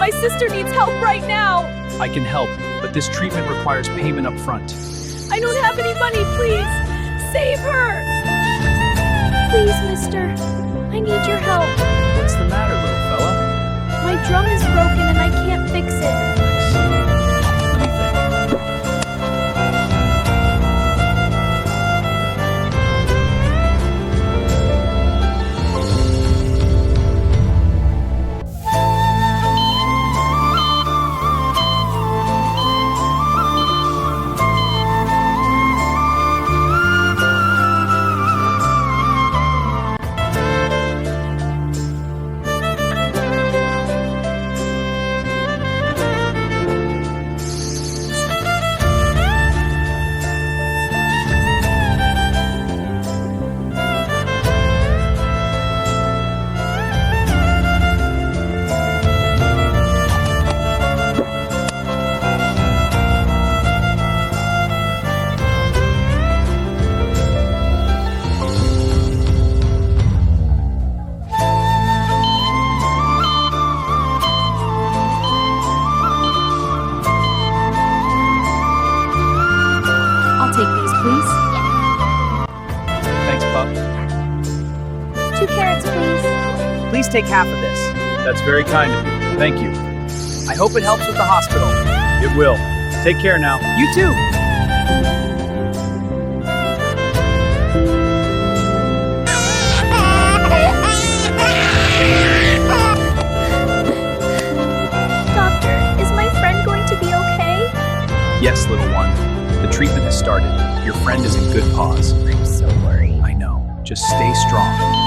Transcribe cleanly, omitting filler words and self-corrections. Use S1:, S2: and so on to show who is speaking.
S1: My sister needs help right now.
S2: I can help, but this treatment requires payment up front.
S1: I don't have any money, please. Save her. Please, mister. I need your help.
S2: What's the matter, little fella?
S1: My drum is broken and I can't fix it.
S2: Let me think.
S1: Take these, please.
S2: Thanks, pup.
S1: 2 carrots, please.
S3: Please take half of this.
S2: That's very kind of you. Thank you.
S3: I hope it helps with the hospital.
S2: It will. Take care now.
S3: You too.
S1: Doctor, is my friend going to be okay?
S2: Yes, little one. The treatment has started. Your friend is in good paws.
S1: I'm so worried.
S2: I know. Just stay strong.